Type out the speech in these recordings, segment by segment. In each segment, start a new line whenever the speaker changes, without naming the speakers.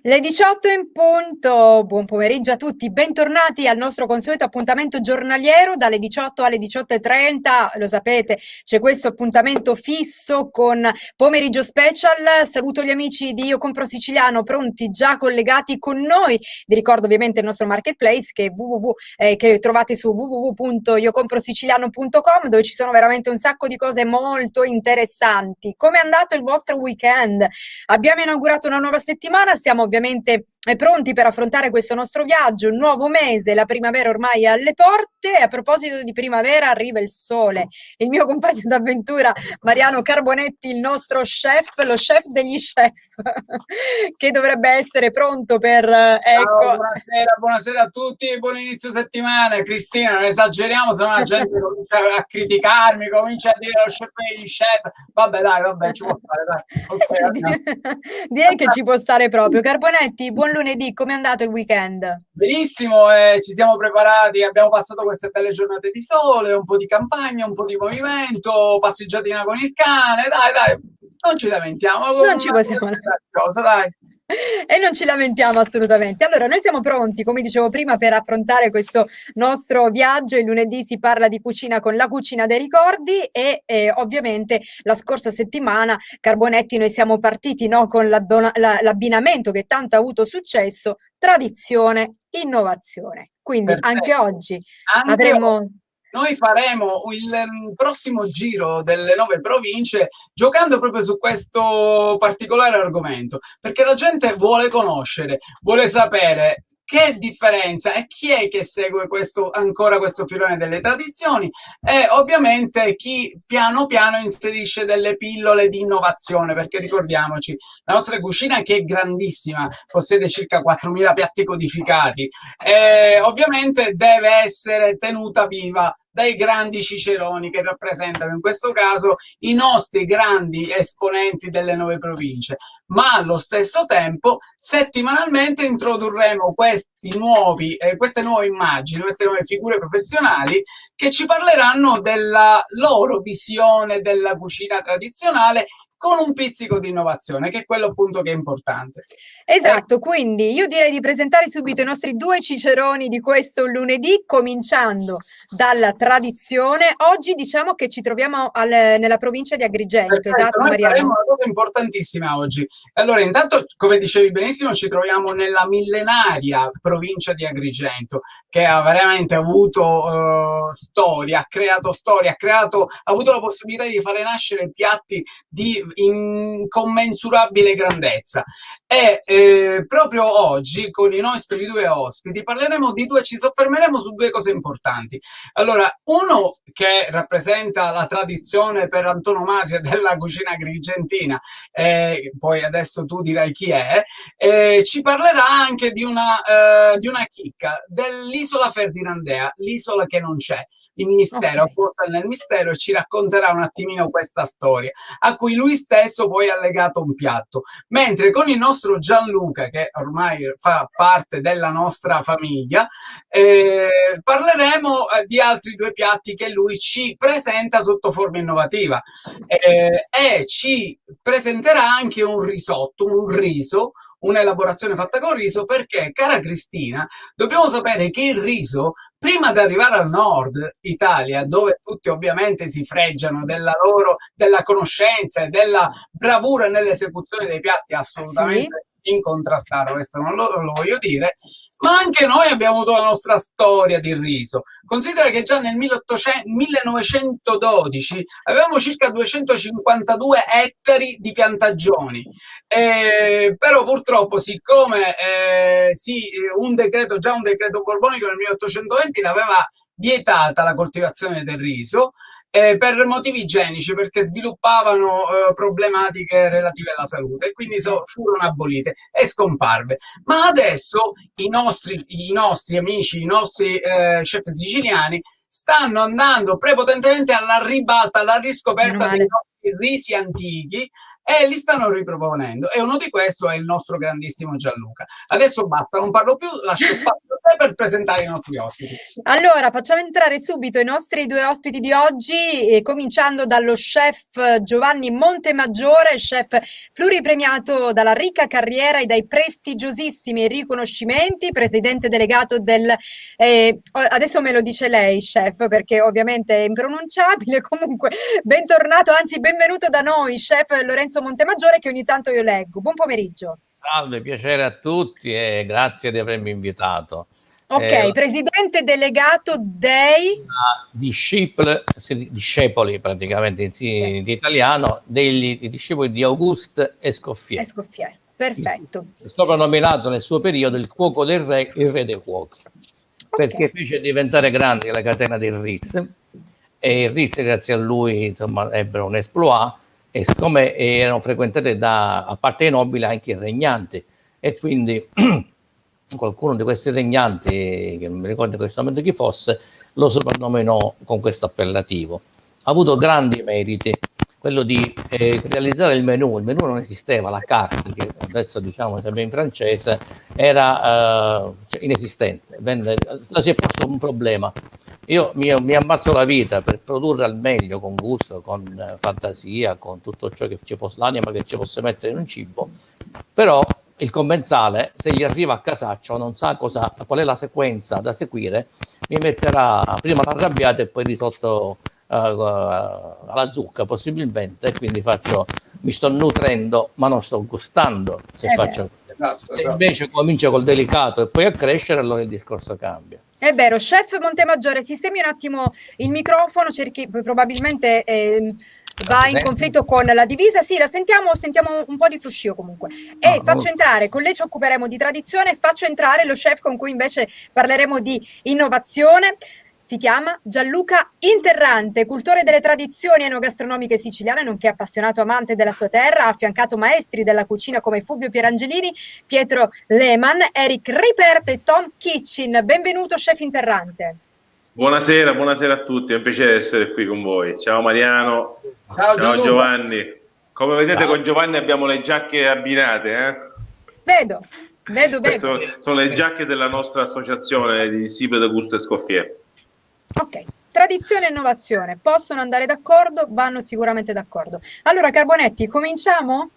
Le 18 in punto, buon pomeriggio a tutti, bentornati al nostro consueto appuntamento giornaliero dalle 18 alle 18:30, lo sapete, c'è questo appuntamento fisso con pomeriggio special. Saluto gli amici di Io Compro Siciliano pronti già collegati con noi. Vi ricordo ovviamente il nostro marketplace che trovate su www.iocomprosiciliano.com, dove ci sono veramente un sacco di cose molto interessanti. Come è andato il vostro weekend? Abbiamo inaugurato una nuova settimana, siamo ovviamente pronti per affrontare questo nostro viaggio, un nuovo mese, la primavera ormai è alle porte, e a proposito di primavera arriva il sole. Il mio compagno d'avventura Mariano Carbonetti, il nostro chef, lo chef degli chef, che dovrebbe essere pronto per,
Ciao,
ecco.
buonasera a tutti, buon inizio settimana. Cristina, non esageriamo, se no la gente comincia a criticarmi, comincia a dire lo chef degli chef. Vabbè, dai, vabbè, ci può fare, dai. Ok,
Sì,
andiamo.
direi che ci può stare proprio. Carbonetti, buon lunedì, come è andato il weekend?
Benissimo, ci siamo preparati, abbiamo passato queste belle giornate di sole, un po' di campagna, un po' di movimento, passeggiatina con il cane, dai, non ci lamentiamo, con
Non ci
una
possiamo.
cosa, dai.
E non ci lamentiamo assolutamente. Allora, noi siamo pronti, come dicevo prima, per affrontare questo nostro viaggio. Il lunedì si parla di cucina con la cucina dei ricordi e ovviamente la scorsa settimana, Carbonetti, noi siamo partiti, no, con l'abbinamento che tanto ha avuto successo, tradizione, innovazione. Quindi anche
Perfetto.
oggi
Anche
avremo.
noi faremo il prossimo giro delle 9 province giocando proprio su questo particolare argomento, perché la gente vuole conoscere, vuole sapere che differenza e chi è che segue ancora questo filone delle tradizioni e ovviamente chi piano piano inserisce delle pillole di innovazione, perché ricordiamoci, la nostra cucina che è grandissima, possiede circa 4.000 piatti codificati, ovviamente deve essere tenuta viva dai grandi ciceroni che rappresentano in questo caso i nostri grandi esponenti delle 9 province, ma allo stesso tempo settimanalmente introdurremo queste nuove immagini, queste nuove figure professionali che ci parleranno della loro visione della cucina tradizionale con un pizzico di innovazione, che è quello appunto che è importante.
Esatto, quindi io direi di presentare subito i nostri due ciceroni di questo lunedì, cominciando dalla tradizione. Oggi diciamo che ci troviamo nella provincia di Agrigento,
Perfetto,
esatto
noi faremo
Mariano?
una cosa importantissima oggi. Allora, intanto, come dicevi benissimo, ci troviamo nella millenaria provincia di Agrigento, che ha veramente avuto storia, ha avuto la possibilità di fare nascere piatti di incommensurabile grandezza. E proprio oggi, con i nostri due ospiti, ci soffermeremo su due cose importanti. Allora, uno che rappresenta la tradizione per antonomasia della cucina agrigentina, poi adesso tu dirai chi è, ci parlerà anche di una chicca, dell'isola Ferdinandea, l'isola che non c'è. Il
Ok.
mistero, porta nel mistero e ci racconterà un attimino questa storia, a cui lui stesso poi ha legato un piatto. Mentre con il nostro Gianluca, che ormai fa parte della nostra famiglia, parleremo di altri due piatti che lui ci presenta sotto forma innovativa e ci presenterà anche un risotto, un riso, un'elaborazione fatta con riso, perché, cara Cristina, dobbiamo sapere che il riso, prima di arrivare al nord Italia, dove tutti ovviamente si fregiano della conoscenza e della bravura nell'esecuzione dei piatti
Sì,
assolutamente incontrastata, questo non lo voglio dire, ma anche noi abbiamo avuto la nostra storia di riso. Considera che già nel 1912 avevamo circa 252 ettari di piantagioni, però purtroppo siccome già un decreto borbonico nel 1820 l'aveva vietata la coltivazione del riso, per motivi igienici, perché sviluppavano problematiche relative alla salute e quindi furono abolite e scomparve. Ma adesso i nostri amici, i nostri chef siciliani stanno andando prepotentemente alla ribalta, alla
meno
riscoperta dei
male.
nostri risi antichi e li stanno riproponendo. E uno di questi è il nostro grandissimo Gianluca. Adesso basta, non parlo più, lascio spazio per presentare i nostri ospiti.
Allora, facciamo entrare subito i nostri due ospiti di oggi, cominciando dallo chef Giovanni Montemaggiore, chef pluripremiato dalla ricca carriera e dai prestigiosissimi riconoscimenti, presidente delegato adesso me lo dice lei, chef, perché ovviamente è impronunciabile, comunque bentornato, anzi benvenuto da noi, chef Lorenzo Montemaggiore, che ogni tanto io leggo. Buon pomeriggio.
Salve, piacere a tutti e grazie di avermi invitato.
Ok, presidente delegato dei
discepoli praticamente in italiano, degli discepoli di Auguste Escoffier.
Escoffier, perfetto.
Soprannominato nel suo periodo il cuoco del re, il re dei cuochi, perché fece diventare grande la catena del Ritz, e il Ritz grazie a lui insomma ebbero un exploit, e siccome erano frequentate a parte i nobili anche i regnanti, e quindi qualcuno di questi regnanti, che non mi ricordo in questo momento chi fosse, lo soprannominò con questo appellativo. Ha avuto grandi meriti, quello di realizzare il menù. Il menù non esisteva, la carte, che adesso diciamo sempre in francese, era inesistente. La si è posto un problema. Io mi ammazzo la vita per produrre al meglio, con gusto, con fantasia, con tutto ciò che ci possa, l'anima che ci possa mettere in un cibo, però il commensale, se gli arriva a casaccio, non sa qual è la sequenza da seguire, mi metterà prima l'arrabbiato e poi risotto alla zucca possibilmente, e quindi mi sto nutrendo ma non sto gustando se invece comincio col delicato e poi a crescere, allora il discorso cambia.
È vero. Chef Montemaggiore, sistemi un attimo il microfono, probabilmente va in conflitto con la divisa. Sì, la sentiamo un po' di fruscio comunque. E faccio entrare, con lei ci occuperemo di tradizione, faccio entrare lo chef con cui invece parleremo di innovazione. Si chiama Gianluca Interrante, cultore delle tradizioni enogastronomiche siciliane, nonché appassionato amante della sua terra. Ha affiancato maestri della cucina come Fulvio Pierangelini, Pietro Lehmann, Eric Ripert e Tom Kitchen. Benvenuto, chef Interrante.
Buonasera a tutti, è un piacere essere qui con voi. Ciao Mariano, ciao Giovanni. Come vedete, con Giovanni abbiamo le giacche abbinate.
Vedo.
Sono le giacche della nostra associazione di Cibo de Auguste Escoffier.
Ok, tradizione e innovazione possono andare d'accordo, vanno sicuramente d'accordo. Allora Carbonetti, cominciamo?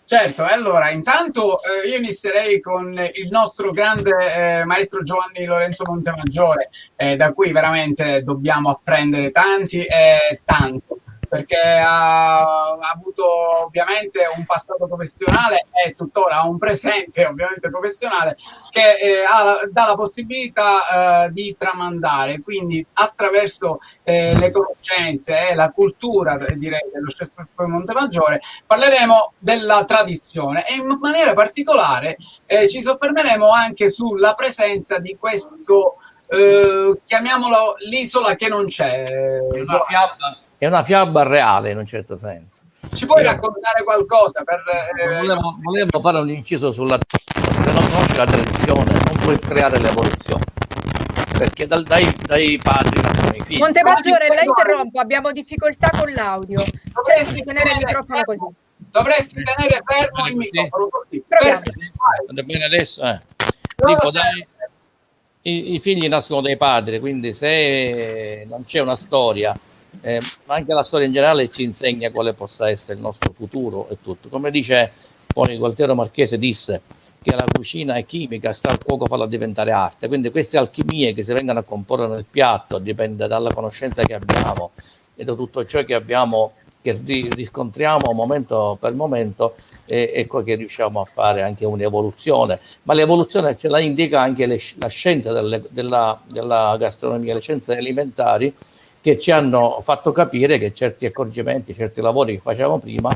Certo, allora intanto io inizierei con il nostro grande maestro Giovanni Lorenzo Montemaggiore, da cui veramente dobbiamo apprendere tanto, perché ha avuto ovviamente un passato professionale e tuttora ha un presente ovviamente professionale che dà la possibilità di tramandare, quindi attraverso le conoscenze e la cultura, direi, dello chef Montemaggiore, parleremo della tradizione e in maniera particolare ci soffermeremo anche sulla presenza di questo, chiamiamolo l'isola che non c'è.
È una fiaba reale in un certo senso.
Ci puoi raccontare qualcosa?
Volevo fare un inciso sulla tradizione. Se non conosci la tradizione non puoi creare l'evoluzione, perché dai padri nascono i figli.
Montemaggiore, la interrompo, abbiamo difficoltà con l'audio. Dovresti tenere il microfono così.
Dovresti tenere fermo il microfono così.
Va bene adesso? Dico, i figli nascono dai padri, quindi se non c'è una storia, ma anche la storia in generale ci insegna quale possa essere il nostro futuro e tutto. Come dice poi Gualtiero Marchese, disse che la cucina è chimica, sta al cuoco farla diventare arte, quindi queste alchimie che si vengono a comporre nel piatto dipende dalla conoscenza che abbiamo e da tutto ciò che abbiamo, che riscontriamo momento per momento, e ecco che riusciamo a fare anche un'evoluzione, ma l'evoluzione ce la indica anche la scienza della gastronomia, le scienze alimentari, che ci hanno fatto capire che certi accorgimenti, certi lavori che facevamo prima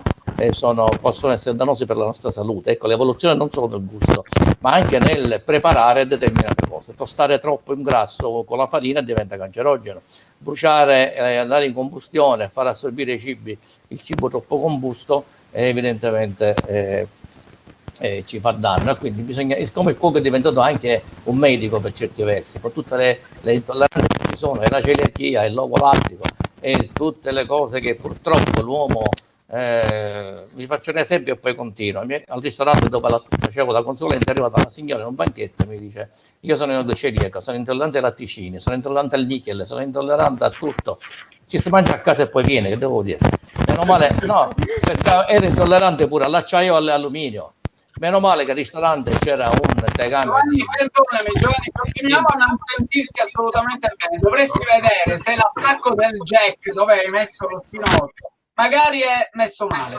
possono essere dannosi per la nostra salute. Ecco, l'evoluzione non solo nel gusto, ma anche nel preparare determinate cose. Tostare troppo un grasso con la farina diventa cancerogeno. Bruciare, andare in combustione, far assorbire il cibo troppo combusto, evidentemente ci fa danno. E quindi bisogna, siccome il cuoco è diventato anche un medico per certi versi, con tutte le intolleranze che ci sono, e la celiachia, il lobo lattico e tutte le cose che purtroppo l'uomo Vi faccio un esempio e poi continuo. Al ristorante dove facevo da consulente è arrivata una signora in un banchetto e mi dice: io sono celiaca, sono intollerante ai latticini, sono intollerante al nichel, sono intollerante a tutto. Ci si mangia a casa e poi viene, che devo dire? Meno male, no, perché era intollerante pure all'acciaio e all'alluminio. Meno male che al ristorante c'era un tegame.
Giovanni, perdonami, Giovanni, continuiamo a non sentirti assolutamente bene. Dovresti vedere se l'attacco del jack dove hai messo lo finotto magari è messo male.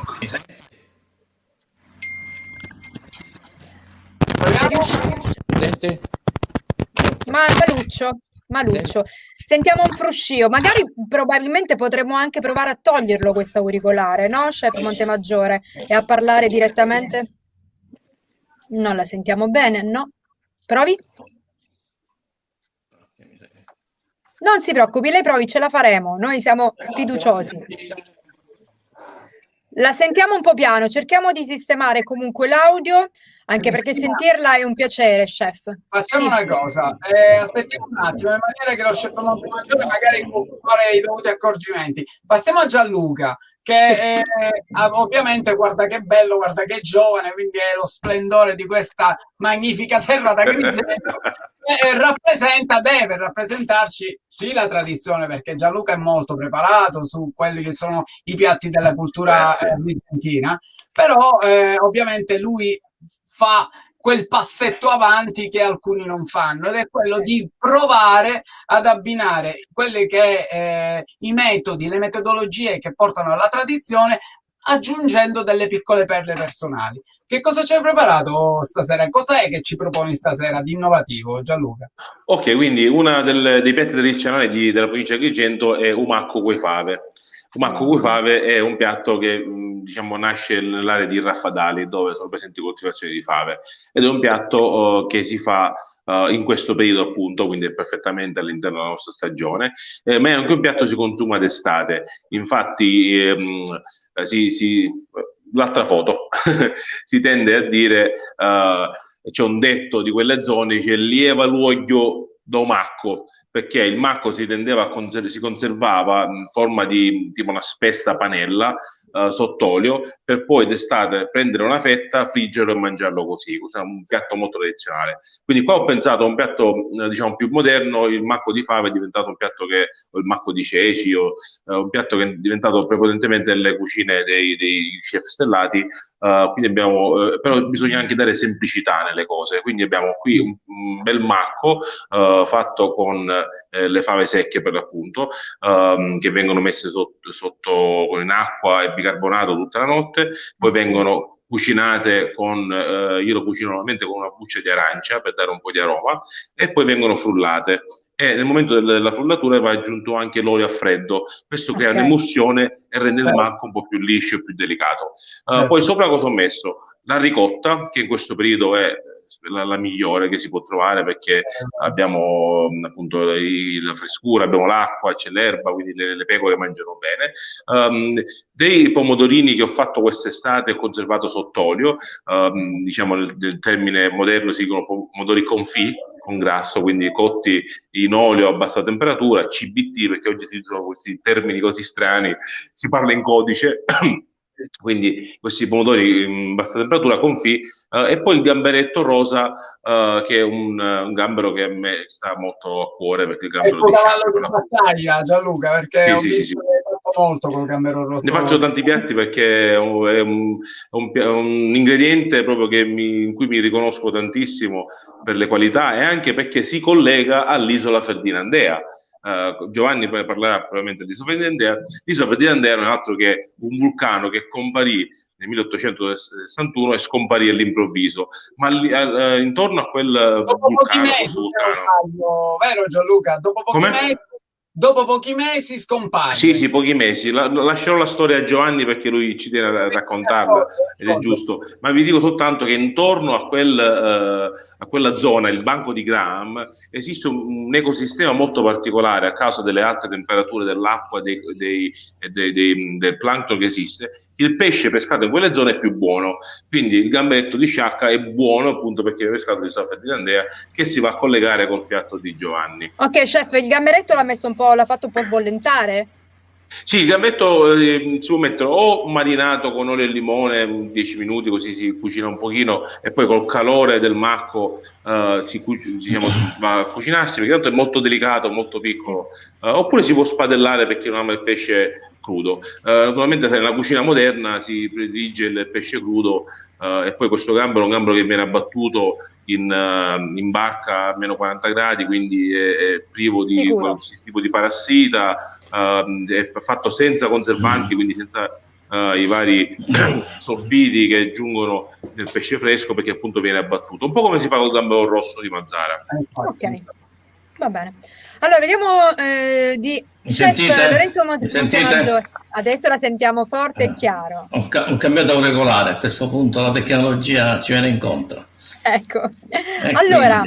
Senti?
Maluccio, sentiamo un fruscio. Magari probabilmente potremmo anche provare a toglierlo questo auricolare, no, chef Montemaggiore? E a parlare direttamente? Non la sentiamo bene, no? Provi? Non si preoccupi, lei provi, ce la faremo. Noi siamo fiduciosi. La sentiamo un po' piano, cerchiamo di sistemare comunque l'audio, anche perché sentirla è un piacere, chef.
Facciamo
Sì.
una cosa, aspettiamo un attimo, in maniera che lo chef Montemaggiore magari può fare i dovuti accorgimenti. Passiamo a Gianluca, che ovviamente guarda che bello, guarda che giovane, quindi è lo splendore di questa magnifica terra d'Agrigento. Deve rappresentarci sì la tradizione, perché Gianluca è molto preparato su quelli che sono i piatti della cultura argentina, però ovviamente lui fa quel passetto avanti che alcuni non fanno, ed è quello di provare ad abbinare quelli che i metodi, le metodologie che portano alla tradizione, aggiungendo delle piccole perle personali. Che cosa ci hai preparato stasera? Cos'è che ci proponi stasera di innovativo, Gianluca?
Ok, quindi uno dei piatti tradizionali della provincia di Agrigento è umacco coi fave. Umacco coi fave è un piatto che diciamo nasce nell'area di Raffadali, dove sono presenti coltivazioni di fave, ed è un piatto che si fa in questo periodo, appunto, quindi è perfettamente all'interno della nostra stagione, ma è anche un piatto che si consuma d'estate. Infatti l'altra foto si tende a dire, c'è un detto di quelle zone, dice lieva l'uoglio d'omacco, perché il macco si conservava in forma di tipo una spessa panella sott'olio, per poi d'estate prendere una fetta, friggerlo e mangiarlo così. È un piatto molto tradizionale. Quindi qua ho pensato a un piatto diciamo più moderno. Il macco di fave è diventato un piatto o il macco di ceci, un piatto che è diventato prepotentemente nelle cucine dei chef stellati. Quindi abbiamo, però bisogna anche dare semplicità nelle cose, quindi abbiamo qui un bel macco fatto con le fave secche, per l'appunto, che vengono messe sotto in acqua e bicarbonato tutta la notte, poi vengono cucinate io lo cucino normalmente con una buccia di arancia per dare un po' di aroma, e poi vengono frullate. E nel momento della frullatura va aggiunto anche l'olio a freddo. Questo crea un'emulsione e rende il macco un po' più liscio e più delicato. Poi sopra cosa ho messo? La ricotta, che in questo periodo è la migliore che si può trovare, perché abbiamo appunto la frescura, abbiamo l'acqua, c'è l'erba, quindi le pecore mangiano bene. Dei pomodorini che ho fatto quest'estate, ho conservato sott'olio, diciamo nel termine moderno si dicono pomodori confit, con grasso, quindi cotti in olio a bassa temperatura, CBT, perché oggi si usano questi termini così strani, si parla in codice. Quindi questi pomodori in bassa temperatura, confit, e poi il gamberetto rosa, che è un gambero che a me sta molto a cuore, perché il gambero
è il cavallo di battaglia, Gianluca, perché ho visto che hai fatto molto col gambero rosa.
Ne faccio tanti piatti perché è un ingrediente proprio in cui mi riconosco tantissimo per le qualità, e anche perché si collega all'isola Ferdinandea. Giovanni poi parlerà probabilmente di Isola Ferdinandea. L'isola Ferdinandea non è altro che un vulcano che comparì nel 1861 e scomparì all'improvviso, ma intorno a quel vulcano,
vero Gianluca? Dopo pochi mesi scompare.
Sì, pochi mesi. Lascerò la storia a Giovanni perché lui ci tiene a raccontarla, ed è giusto. Ma vi dico soltanto che intorno a quella zona, il banco di Graham, esiste un ecosistema molto particolare a causa delle alte temperature dell'acqua e del plancton che esiste. Il pesce pescato in quelle zone è più buono, quindi il gambetto di sciacca è buono appunto perché è pescato di Isola Ferdinandea, che si va a collegare col piatto di Giovanni.
Ok, chef, il gamberetto l'ha fatto un po' sbollentare?
Sì, il gambetto si può mettere o marinato con olio e limone 10 minuti, così si cucina un pochino, e poi col calore del macco va a cucinarsi, perché tanto è molto delicato, molto piccolo. Oppure si può spadellare per chi non ama il pesce crudo. Naturalmente nella cucina moderna si predilige il pesce crudo, e poi questo gambero è un gambero che viene abbattuto in barca a meno 40 gradi, quindi è privo di qualsiasi tipo di parassita. È fatto senza conservanti, quindi senza i vari solfiti che aggiungono nel pesce fresco, perché appunto viene abbattuto, un po' come si fa col gambero rosso di Mazara.
Ok, va bene. Allora vediamo di chef Lorenzo Montemaggiore. Adesso la sentiamo forte e chiaro.
Ho cambiato auricolare, a questo punto la tecnologia ci viene incontro.
Ecco, allora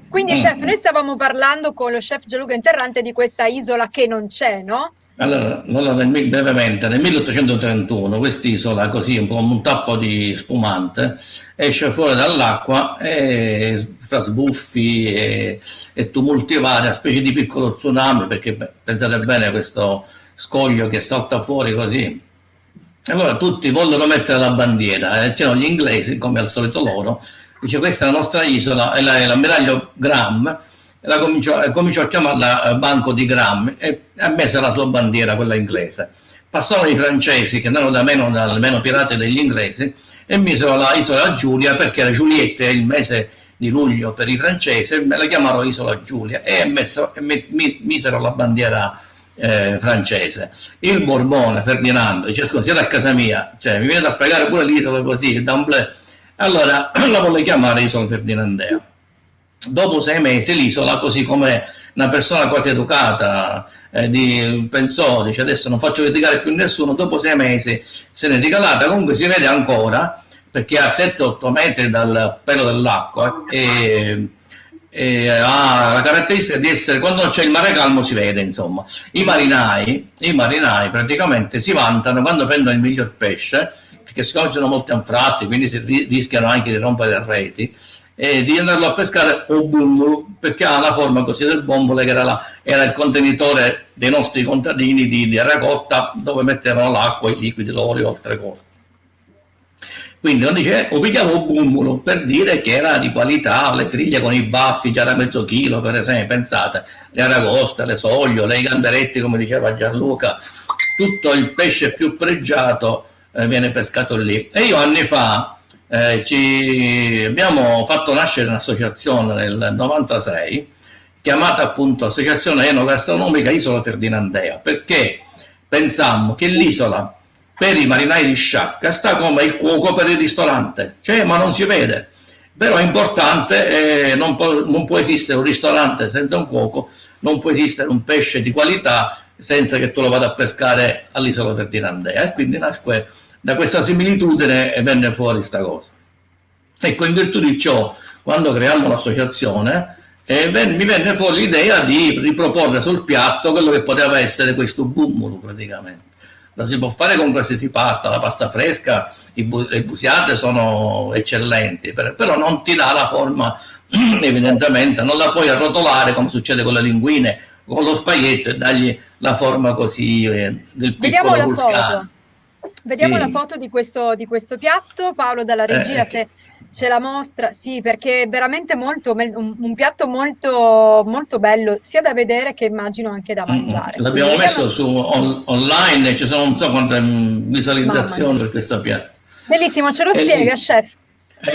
quindi chef, noi stavamo parlando con lo chef Gianluca Interrante di questa isola che non c'è, no?
Allora brevemente, nel 1831 quest'isola, così un po' un tappo di spumante, esce fuori dall'acqua e fa sbuffi e tumulti vari, una specie di piccolo tsunami, perché pensate bene, questo scoglio che salta fuori così. Allora tutti vogliono mettere la bandiera, c'erano gli inglesi, come al solito loro, dice questa è la nostra isola, e l'ammiraglio Graham cominciò a chiamarla Banco di Graham e ha messo la sua bandiera, quella inglese. Passavano i francesi, che erano almeno pirati degli inglesi, e misero la isola Giulia, perché era Giulietta, il mese di luglio per i francesi, me la chiamarono isola Giulia e misero la bandiera francese. Il Borbone Ferdinando dice: scusa, siete a casa mia, cioè mi viene a fregare pure l'isola così, d'amblè. Allora la volle chiamare isola Ferdinandea. Dopo 6 mesi l'isola, così come una persona quasi educata, pensò, dice adesso non faccio litigare più nessuno, dopo 6 mesi se n'è ricalata. Comunque si vede ancora, perché a 7-8 metri dal pelo dell'acqua e ha la caratteristica di essere, quando c'è il mare calmo si vede, insomma. I marinai praticamente si vantano quando prendono il miglior pesce, perché siccome ci sono molti anfratti, quindi si rischiano anche di rompere le reti, e di andarlo a pescare o bombolo, perché ha la forma così del bombolo, che era il contenitore dei nostri contadini di Aragotta, dove mettevano l'acqua, i liquidi, l'olio, altre cose. Quindi non dice o pigliavo bombolo, per dire che era di qualità, le triglie con i baffi già da mezzo chilo, per esempio, pensate, le aragoste, le sogliole, i gamberetti, come diceva Gianluca, tutto il pesce più pregiato viene pescato lì. E io anni fa abbiamo fatto nascere un'associazione nel 96 chiamata appunto Associazione Enogastronomica Isola Ferdinandea, perché pensammo che l'isola per i marinai di Sciacca sta come il cuoco per il ristorante, cioè, ma non si vede, però è importante, non può esistere un ristorante senza un cuoco, non può esistere un pesce di qualità senza che tu lo vada a pescare all'isola Ferdinandea, e quindi nacque da questa similitudine e venne fuori sta cosa. Ecco, in virtù di ciò, quando creiamo l'associazione, mi venne fuori l'idea di riproporre sul piatto quello che poteva essere questo bummolo, praticamente. Lo si può fare con qualsiasi pasta, la pasta fresca, le busiate sono eccellenti, però non ti dà la forma, evidentemente, non la puoi arrotolare come succede con le linguine, con lo spaghetto, e dargli la forma così del piccolo vulcano.
Vediamo la foto di questo piatto, Paolo dalla regia, se ce la mostra. Sì, perché è veramente un piatto molto, molto bello, sia da vedere che immagino anche da mangiare.
L'abbiamo messo su online, ci sono non so quante visualizzazioni per questo piatto.
Bellissimo, ce lo spiega, chef?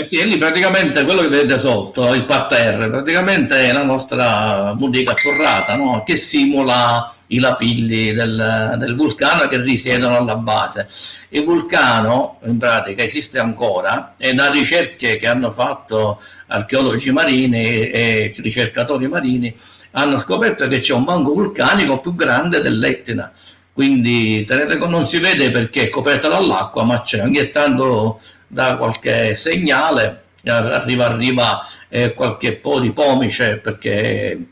Sì, lì praticamente quello che vedete sotto, il parterre, praticamente è la nostra mudica torrata, no? Che simula i lapilli del vulcano che risiedono alla base. Il vulcano in pratica esiste ancora, e da ricerche che hanno fatto archeologi marini e ricercatori marini hanno scoperto che c'è un banco vulcanico più grande dell'Etna, quindi non si vede perché è coperto dall'acqua, ma c'è, ogni tanto da qualche segnale arriva qualche po' di pomice, perché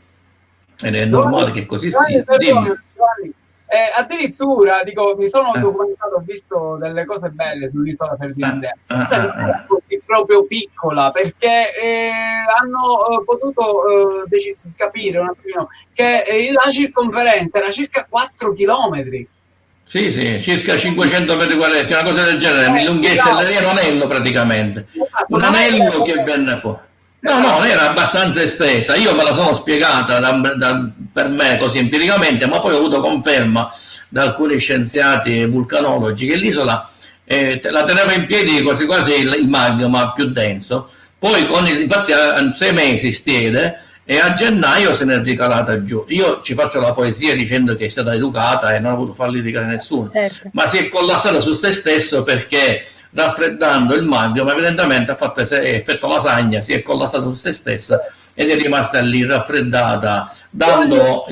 è normale che così sia.
Addirittura dico, mi sono documentato, ho visto delle cose belle sull'isola Ferdinandea, è proprio piccola, perché hanno potuto capire un attimino che la circonferenza era circa 4 chilometri.
Sì, sì, circa 500 metri quadrati, una cosa del genere, lunghezza dell'area, un anello praticamente, un anello che venne fuori. No, no, era abbastanza estesa, io me la sono spiegata per me così empiricamente, ma poi ho avuto conferma da alcuni scienziati vulcanologi che l'isola la teneva in piedi quasi quasi il magma, ma più denso, poi infatti a 6 mesi stiede, e a gennaio se n'è ricalata giù. Io ci faccio la poesia dicendo che è stata educata e non ha voluto far litigare nessuno,
Certo.
ma si è collassata su se stesso perché raffreddando il magma evidentemente ha fatto effetto lasagna, si è collassata su se stessa ed è rimasta lì raffreddata, dando...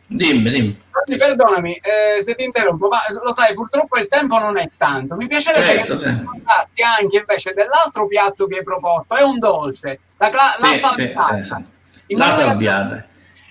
Dimmi.
Perdonami se ti interrompo, ma lo sai, purtroppo il tempo non è tanto. Mi piacerebbe che mi parlassi anche invece dell'altro piatto che hai proposto, è un dolce, la salviata.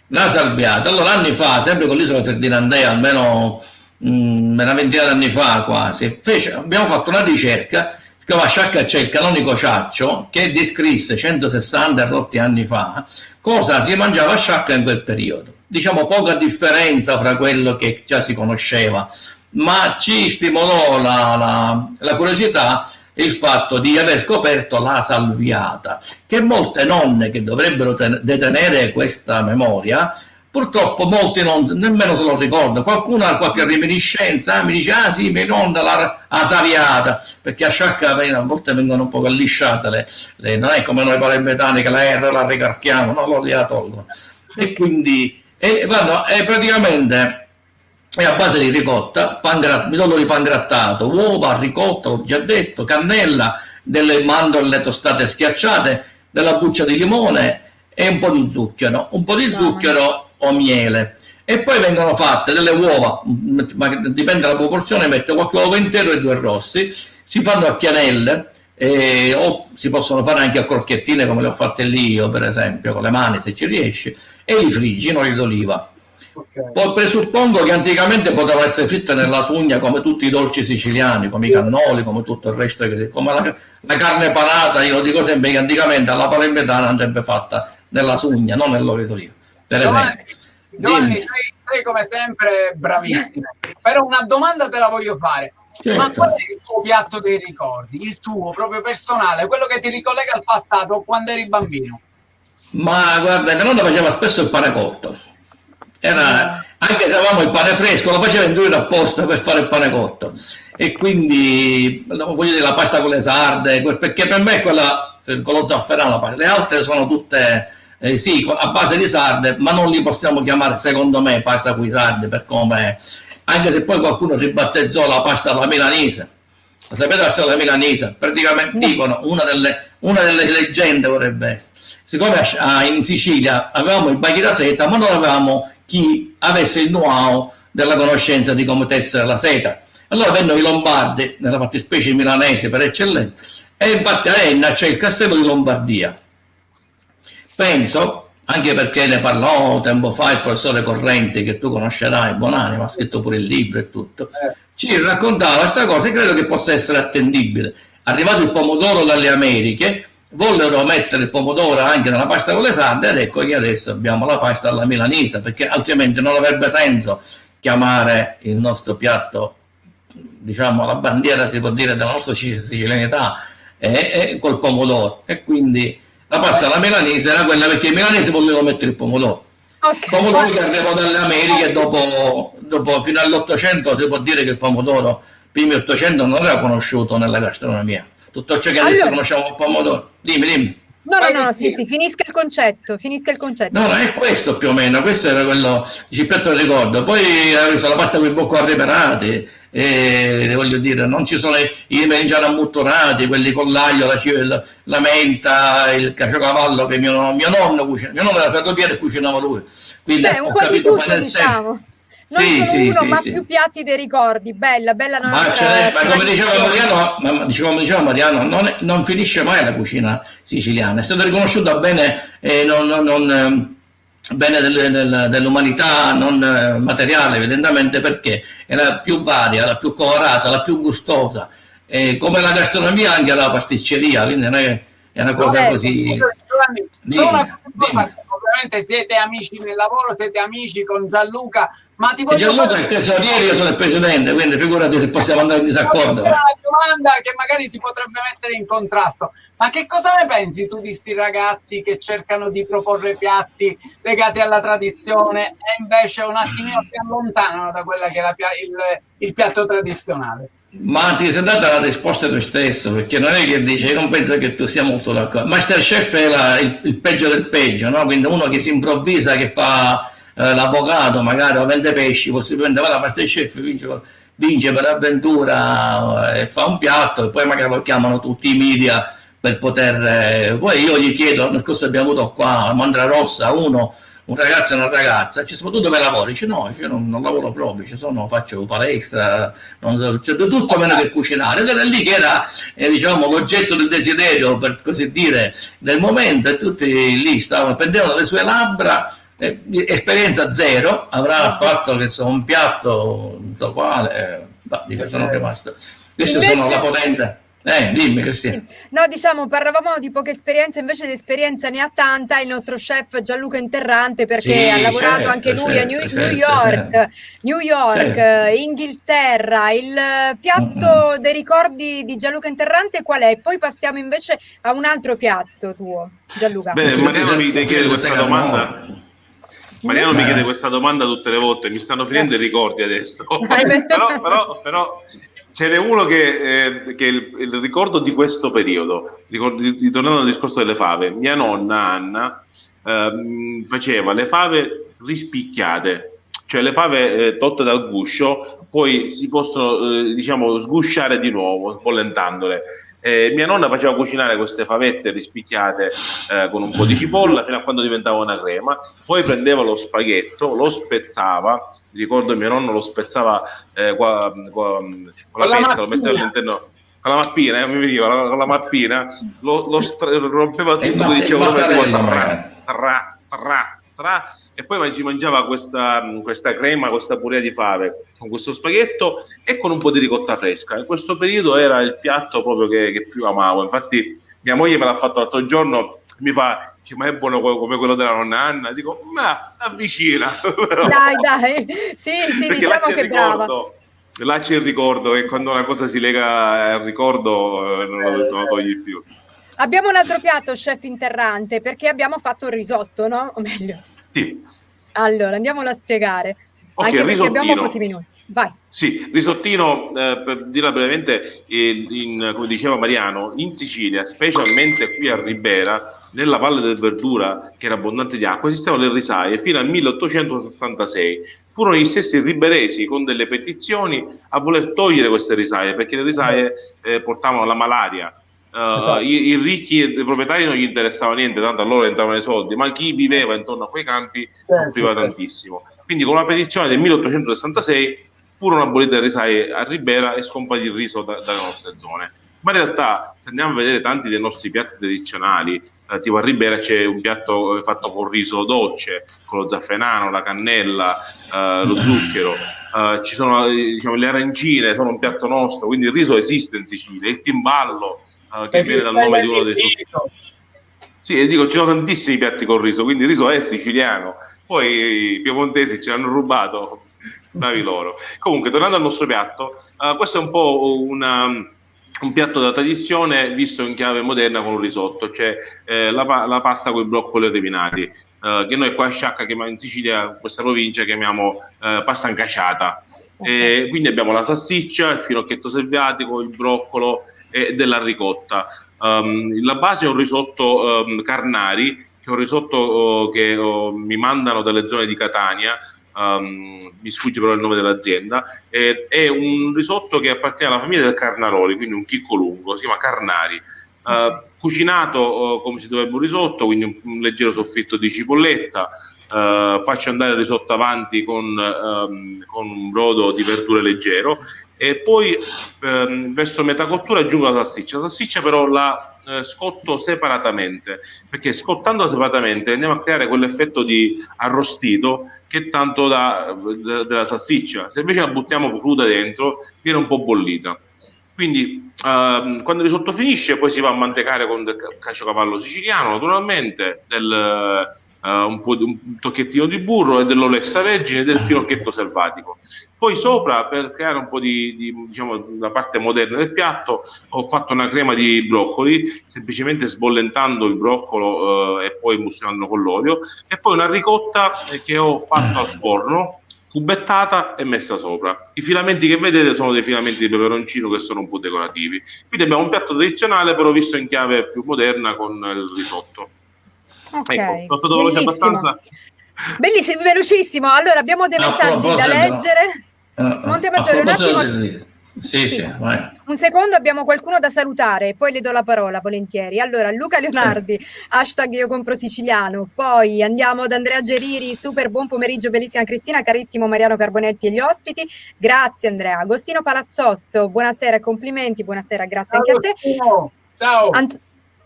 La salviata. Allora, anni fa, sempre con l'isola Ferdinandea, almeno una ventina d'anni fa quasi, abbiamo fatto una ricerca, si chiama Sciacca, c'è il canonico Ciaccio, che descrisse 160 rotti anni fa cosa si mangiava a Sciacca in quel periodo. Diciamo poca differenza fra quello che già si conosceva, ma ci stimolò la curiosità il fatto di aver scoperto la salviata, che molte nonne che dovrebbero detenere questa memoria, purtroppo molti nemmeno se lo ricordano. Qualcuno ha qualche reminiscenza, mi dice sì, mia nonna la salviata, perché a Sciacca a volte vengono un po' lisciate non è come noi palermitani che la R la ricarchiamo, no, loro la tolgono, e quindi praticamente è a base di ricotta, midollo di pangrattato, uova, ricotta, l'ho già detto, cannella, delle mandorle tostate schiacciate, della buccia di limone e un po' di zucchero, o miele. E poi vengono fatte delle uova, ma dipende dalla proporzione, metto qualche uovo intero e 2 rossi, si fanno a chianelle, o si possono fare anche a crocchettine come le ho fatte lì io, per esempio, con le mani se ci riesci, e li friggi in olio d'oliva.
Okay.
Poi presuppongo che anticamente poteva essere fritta nella sugna come tutti i dolci siciliani, come i cannoli, come tutto il resto, come la carne panata. Io lo dico sempre che anticamente alla palermitana andrebbe fatta nella sugna, non nell'olio d'oliva, per esempio.
Giovanni, sei come sempre bravissimo, però una domanda te la voglio fare.
Certo.
Ma qual è il tuo piatto dei ricordi, il tuo proprio personale, quello che ti ricollega al passato quando eri bambino?
Ma guarda, mia nonna faceva spesso il pane cotto. Anche se avevamo il pane fresco, lo faceva indurre apposta per fare il pane cotto. E quindi, voglio dire, la pasta con le sarde, perché per me è quella con lo zafferano, le altre sono tutte, sì, a base di sarde, ma non li possiamo chiamare, secondo me, pasta con i sarde, per come, anche se poi qualcuno ribattezzò la pasta alla milanese. La sapete la pasta alla milanese? Praticamente dicono, una delle leggende vorrebbe essere. Siccome in Sicilia avevamo i baghi da seta, ma non avevamo chi avesse il know-how della conoscenza di come tessere la seta. Allora vennero i Lombardi, nella fattispecie milanese per eccellenza, e infatti a Enna c'è il castello di Lombardia. Penso, anche perché ne parlò tempo fa il professore Correnti, che tu conoscerai, buonanima, ha scritto pure il libro e tutto, ci raccontava questa cosa e credo che possa essere attendibile. Arrivato il pomodoro dalle Americhe, vollero mettere il pomodoro anche nella pasta con le sarde, ed ecco che adesso abbiamo la pasta alla milanese, perché altrimenti non avrebbe senso chiamare il nostro piatto, diciamo la bandiera, si può dire, della nostra sicilianità, col pomodoro. E quindi la pasta alla milanese era quella perché i milanesi volevano mettere il pomodoro. Il pomodoro che arrivò dalle Americhe dopo fino all'800, si può dire che il pomodoro primi 800 non era conosciuto nella gastronomia. Tutto ciò che adesso conosciamo il pomodoro. Dimmi.
No, sì, finisca il concetto.
No, è questo più o meno, questo era quello, il piatto del ricordo. Poi la pasta con i bocco arreperati, voglio dire, non ci sono i melanzani ammuttonati, quelli con l'aglio, la menta, il caciocavallo che mio nonno cucina. Mio nonno era ferroviere e cucinava lui. Quindi
un po' di tutto, diciamo. Non solo uno, ma più piatti dei ricordi. Bella
ma come diceva Mariano, non finisce mai la cucina siciliana. È stata riconosciuta bene, bene dell'umanità, non materiale, evidentemente, perché è la più varia, la più colorata, la più gustosa. Come la gastronomia, anche la pasticceria, quindi non è una cosa così.
ovviamente siete amici nel lavoro, siete amici con Gianluca, ma ti voglio
Gianluca è il tesoriere, io sono il presidente, quindi figurati se possiamo andare in disaccordo.
Una domanda che magari ti potrebbe mettere in contrasto, ma che cosa ne pensi tu di sti ragazzi che cercano di proporre piatti legati alla tradizione e invece un attimino si allontanano da quella che è il piatto tradizionale?
Ma ti sei data la risposta tu stesso, perché non è che dice, io non penso che tu sia molto d'accordo. Masterchef è il peggio del peggio, no? Quindi uno che si improvvisa, che fa l'avvocato magari o vende pesci, possibilmente va da Masterchef, vince per avventura e fa un piatto e poi magari lo chiamano tutti i media per poter... poi io gli chiedo, l'anno scorso abbiamo avuto qua a Mandra Rossa un ragazzo e una ragazza, ci sono tu dove lavori? Dice no, io non lavoro proprio, faccio palestra, c'è tutto meno che cucinare. Ed era lì che era diciamo l'oggetto del desiderio, per così dire, del momento, e tutti lì prendevano le sue labbra, esperienza zero, avrà fatto che un piatto quale, sono rimasto. Queste sono la potenza. Dimmi Cristina.
No, diciamo, parlavamo di poca esperienza, invece di esperienza ne ha tanta il nostro chef Gianluca Interrante, perché ha lavorato anche lui a New York, Inghilterra. Il piatto dei ricordi di Gianluca Interrante qual è? Poi passiamo invece a un altro piatto tuo, Gianluca.
Bene, Mariano mi chiede questa domanda. Mariano mi chiede questa domanda tutte le volte, mi stanno finendo i ricordi adesso. però ce n'è uno che è il ricordo di questo periodo, ritornando al discorso delle fave. Mia nonna Anna faceva le fave rispicchiate, cioè le fave tolte dal guscio, poi si possono diciamo sgusciare di nuovo, sbollentandole. Mia nonna faceva cucinare queste favette rispicchiate con un po' di cipolla fino a quando diventava una crema, poi prendeva lo spaghetto, lo spezzava. Ricordo mio nonno lo spezzava con la pezza, lo metteva all'interno con la mappina, mi veniva con la mappina, lo rompeva tutto, diceva tra, e poi si mangiava questa crema, questa purea di fave con questo spaghetto e con un po' di ricotta fresca. In questo periodo era il piatto proprio che più amavo. Infatti mia moglie me l'ha fatto l'altro giorno, mi fa, ma è buono come quello della nonna Anna? Dico, ma si avvicina.
Dai, sì, diciamo che brava.
Là c'è il ricordo, e quando una cosa si lega al ricordo non lo togli più.
Abbiamo un altro piatto, chef Interrante, perché abbiamo fatto un risotto, no? O meglio.
Sì.
Allora, andiamolo a spiegare,
Okay,
anche perché abbiamo pochi minuti. Vai.
Sì, risottino, per dirla brevemente, come diceva Mariano, in Sicilia, specialmente qui a Ribera, nella Valle del Verdura, che era abbondante di acqua, esistevano le risaie fino al 1866. Furono gli stessi riberesi con delle petizioni a voler togliere queste risaie, perché le risaie portavano la malaria. I ricchi e i proprietari non gli interessava niente, tanto a loro entravano i soldi, ma chi viveva intorno a quei campi soffriva tantissimo. Quindi con la petizione del 1866 furono abolite le risaie a Ribera e scomparì il riso dalle nostre zone. Ma in realtà, se andiamo a vedere tanti dei nostri piatti tradizionali, tipo a Ribera c'è un piatto fatto con riso dolce, con lo zafferano, la cannella, lo zucchero, ci sono diciamo, le arancine, sono un piatto nostro, quindi il riso esiste in Sicilia, il timballo, che viene dal nome di uno dei suoi. Sì, dico, ci sono tantissimi piatti con riso, quindi il riso è siciliano. Poi i piemontesi ce l'hanno rubato, bravi loro. Comunque, tornando al nostro piatto, questo è un po' un piatto da tradizione visto in chiave moderna con un risotto, cioè la pasta con i broccoli rivinati, che noi qua a Sciacca chiamiamo, in Sicilia, questa provincia, chiamiamo pasta incasciata. Okay. Quindi abbiamo la salsiccia, il finocchietto selviatico, il broccolo e della ricotta. La base è un risotto Carnari, che è un risotto che mi mandano dalle zone di Catania, mi sfugge però il nome dell'azienda, è un risotto che appartiene alla famiglia del Carnaroli, quindi un chicco lungo, si chiama Carnari. Cucinato come si dovrebbe un risotto, quindi un leggero soffritto di cipolletta, faccio andare il risotto avanti con un brodo di verdure leggero e poi verso metà cottura aggiungo la salsiccia però la scotto separatamente, perché scottando separatamente andiamo a creare quell'effetto di arrostito che tanto della salsiccia. Se invece la buttiamo cruda dentro viene un po' bollita. Quindi quando il risotto finisce poi si va a mantecare con del caciocavallo siciliano naturalmente, un tocchettino di burro e dell'olio extravergine e del finocchietto selvatico. Poi sopra, per creare un po' diciamo, la parte moderna del piatto, ho fatto una crema di broccoli, semplicemente sbollentando il broccolo e poi emulsionando con l'olio, e poi una ricotta che ho fatto al forno, cubettata e messa sopra. I filamenti che vedete sono dei filamenti di peperoncino che sono un po' decorativi. Quindi abbiamo un piatto tradizionale però visto in chiave più moderna con il risotto.
Ok,
Ecco, sono stato abbastanza.
Bellissimo, velocissimo. Allora, abbiamo dei messaggi da leggere. Montemaggiore, un attimo.
Sì, vai.
Un secondo, abbiamo qualcuno da salutare, poi le do la parola volentieri. Allora, Luca Leonardi, hashtag io compro siciliano. Poi andiamo ad Andrea Geriri, super buon pomeriggio, bellissima Cristina, carissimo Mariano Carbonetti e gli ospiti. Grazie Andrea. Agostino Palazzotto, buonasera, complimenti, buonasera, grazie anche a te.
Ciao.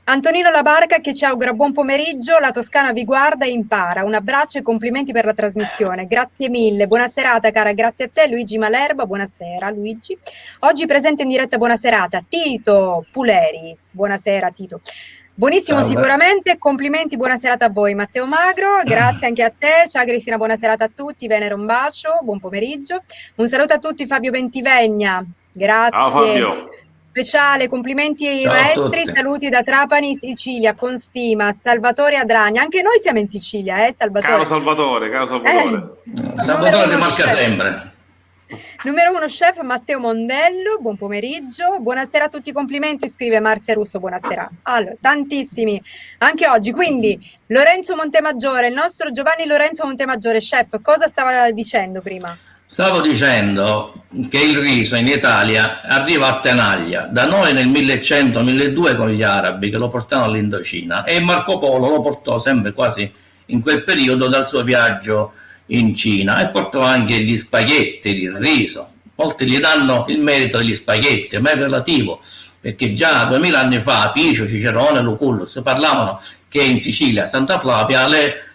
Antonino La Barca che ci augura buon pomeriggio, la Toscana vi guarda e impara, un abbraccio e complimenti per la trasmissione, grazie mille, buona serata cara, grazie a te. Luigi Malerba, buonasera Luigi, oggi presente in diretta, buona serata. Tito Puleri, buonasera Tito. Buonissimo. Ciao, sicuramente, complimenti, buona serata a voi. Matteo Magro, grazie anche a te. Ciao Cristina, buona serata a tutti, Venero un bacio, buon pomeriggio. Un saluto a tutti, Fabio Bentivegna, grazie.
Ciao Fabio.
Speciale, complimenti ai
Ciao
maestri, saluti da Trapani, Sicilia, con stima. Salvatore Adragna, anche noi siamo in Sicilia, Salvatore.
Caro Salvatore.
Salvatore ti manca sempre.
Numero 1 chef Matteo Mondello, buon pomeriggio, buonasera a tutti, complimenti, scrive Marzia Russo, buonasera. Allora, tantissimi, anche oggi, quindi Lorenzo Montemaggiore, il nostro Giovanni Lorenzo Montemaggiore, chef, cosa stava dicendo prima?
Stavo dicendo che il riso in Italia arriva a tenaglia, da noi nel 1100-1200 con gli arabi che lo portavano all'Indocina, e Marco Polo lo portò sempre quasi in quel periodo dal suo viaggio in Cina, e portò anche gli spaghetti, il riso. Molti gli danno il merito degli spaghetti, ma è relativo, perché già 2000 anni fa Picio, Cicerone, Lucullus parlavano che in Sicilia, a Santa Flavia,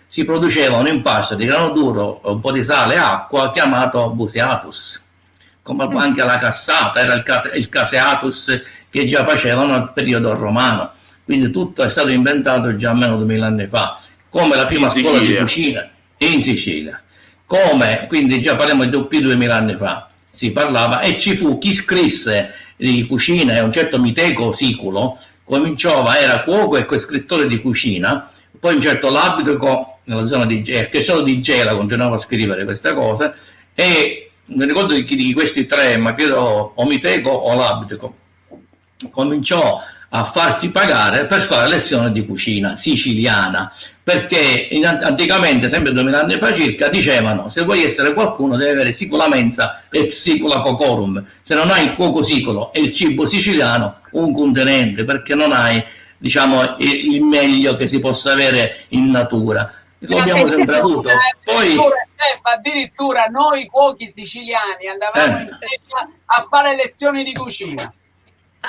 si produceva un impasto di grano duro, un po' di sale e acqua, chiamato buseatus, come anche la cassata, era il caseatus che già facevano al periodo romano. Quindi tutto è stato inventato già almeno 2000 anni fa, come la prima scuola di cucina in Sicilia. Come, quindi già parliamo di più di 2000 anni fa, si parlava, e ci fu chi scrisse di cucina, un certo Miteco Siculo, era cuoco e scrittore di cucina, poi un certo Labrico, nella zona che solo di Gela continuava a scrivere queste cose, e mi ricordo di questi tre, ma credo o Miteco o Labrico, cominciò a farsi pagare per fare lezioni di cucina siciliana, perché anticamente, sempre 2000 anni fa circa, dicevano: se vuoi essere qualcuno devi avere sicula mensa et sicula cocorum, se non hai il cuoco sicolo e il cibo siciliano, un continente, perché non hai, diciamo, il meglio che si possa avere in natura. Lo abbiamo sempre avuto. Poi
addirittura noi cuochi siciliani andavamo in Grecia a fare lezioni di cucina.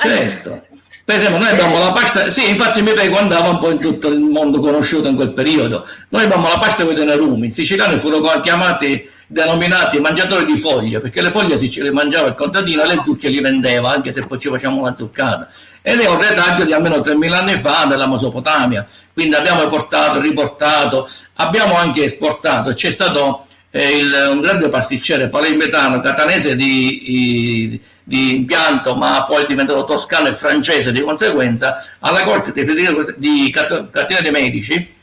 Certo. Per esempio, noi abbiamo la pasta, sì, infatti mi Miteco andava un po' in tutto il mondo conosciuto in quel periodo. Noi abbiamo la pasta con i denarumi. I siciliani furono denominati mangiatori di foglie, perché le foglie si le mangiava il contadino e le zucche li vendeva, anche se poi ci facciamo la zuccata. Ed è un retaggio di almeno 3000 anni fa della Mesopotamia. Quindi abbiamo portato, riportato, abbiamo anche esportato. C'è stato un grande pasticcere palermitano, catanese di impianto, ma poi è diventato toscano e francese di conseguenza, alla corte di Catena dei Medici,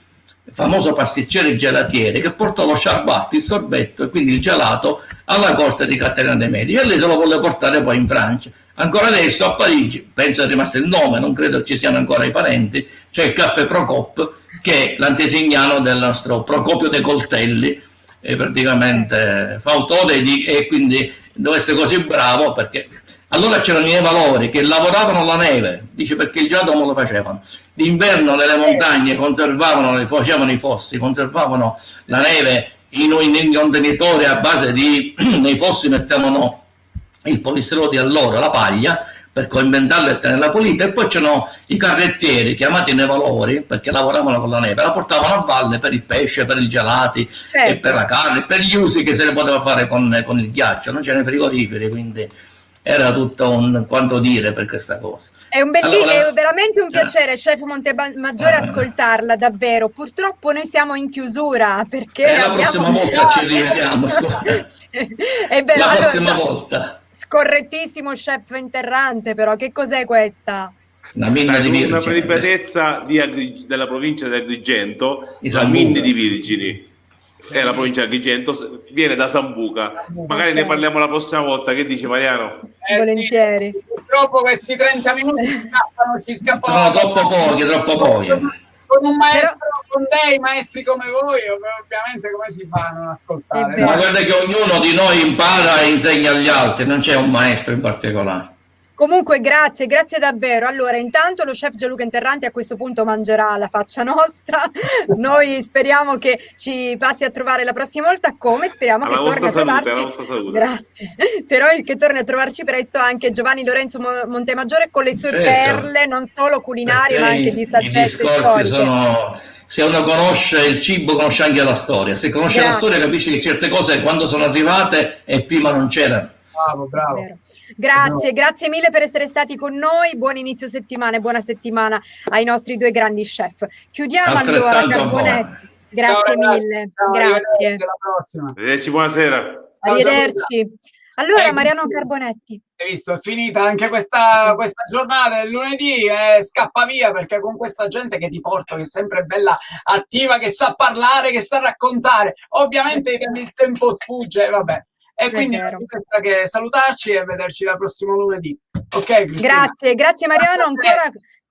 famoso pasticcere gelatiere, che portò lo ciabatte, il sorbetto e quindi il gelato alla corte di Catena dei Medici, e lei se lo volle portare poi in Francia. Ancora adesso a Parigi, penso è rimasto il nome, non credo ci siano ancora i parenti, c'è il caffè Procop, che è l'antesignano del nostro Procopio dei Coltelli, e praticamente fa autore e quindi deve essere così bravo, perché allora c'erano i valori che lavoravano la neve, dice, perché il gelato come lo facevano? D'inverno nelle montagne facevano i fossi, conservavano la neve in contenitori a base di, nei fossi mettevano il polistirolo di allora, la paglia, per coinventarla e tenerla pulita, e poi c'erano i carrettieri chiamati nevalori, perché lavoravano con la neve, la portavano a valle per il pesce, per i gelati, certo, e per la carne, per gli usi che se ne poteva fare con il ghiaccio, non c'erano frigoriferi, quindi era tutto un quanto dire per questa cosa.
È
Allora,
è veramente un piacere, chef Montemaggiore, ascoltarla, davvero. Purtroppo noi siamo in chiusura perché
la
abbiamo...
prossima volta ci rivediamo.
Sì, è vero.
La
Allora,
prossima volta.
scorrettissimo chef interrante, però che cos'è questa?
La minna di
Una
Virgine.
prelibatezza della provincia di Agrigento,
Di
la
Sambuca.
Minne di Virgini. È la provincia di Agrigento, viene da Sambuca. Magari
Ok.
ne parliamo la prossima volta. Che dici, Mariano?
Volentieri.
Sì, purtroppo questi 30 minuti ci scappano.
Sono troppo pochi, troppo pochi.
Con un maestro, con dei maestri come voi, ovviamente come si fa a non ascoltare?
È vero.
Ma guarda che ognuno di noi impara e insegna agli altri, non c'è un maestro in particolare.
Comunque grazie davvero. Allora, intanto lo chef Gianluca Interranti a questo punto mangerà la faccia nostra. Noi speriamo che ci passi a trovare la prossima volta, come speriamo che
Alla
torni a
vostra salute,
trovarci.
alla vostra salute.
Grazie. Speriamo che torni a trovarci presto anche Giovanni Lorenzo Montemaggiore con le sue
Certo.
perle, non solo culinarie, ma anche di
I
saggezze
discorsi
storiche.
sono... Se uno conosce il cibo, conosce anche la storia. Se conosce la
Grazie.
storia, capisce che certe cose quando sono arrivate e prima non c'erano.
Bravo, bravo.
Vero. Grazie mille per essere stati con noi. Buon inizio settimana e buona settimana ai nostri due grandi chef. Chiudiamo allora,
Altrettanto
Carbonetti.
buone.
Grazie
Ciao,
mille.
ciao,
Grazie.
arrivederci, alla prossima.
Arrivederci, buonasera.
Arrivederci. Allora,
Ecco.
Mariano Carbonetti.
Hai visto, è finita anche questa giornata del lunedì, scappa via perché con questa gente che ti porto, che è sempre bella attiva, che sa parlare, che sa raccontare, ovviamente il tempo sfugge, vabbè. E quindi non
vero.
ci resta che salutarci e vederci la prossima lunedì. Ok, Cristina?
Grazie Mariano, ancora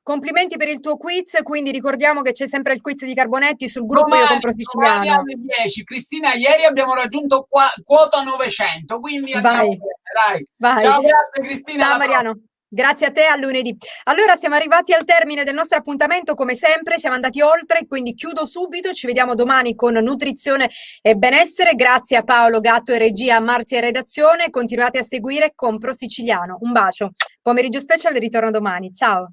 complimenti per il tuo quiz, quindi ricordiamo che c'è sempre il quiz di Carbonetti sul gruppo Io Compro Siciliano.
Domani alle 10. Cristina, ieri abbiamo raggiunto quota 900, quindi andiamo bene, dai.
Vai.
Ciao, grazie Cristina.
Ciao Mariano. Grazie a te, a lunedì. Allora siamo arrivati al termine del nostro appuntamento, come sempre siamo andati oltre, quindi chiudo subito, ci vediamo domani con nutrizione e benessere. Grazie a Paolo Gatto e regia, a Marzia e redazione, continuate a seguire Compro Siciliano. Un bacio, pomeriggio special, ritorno domani, ciao.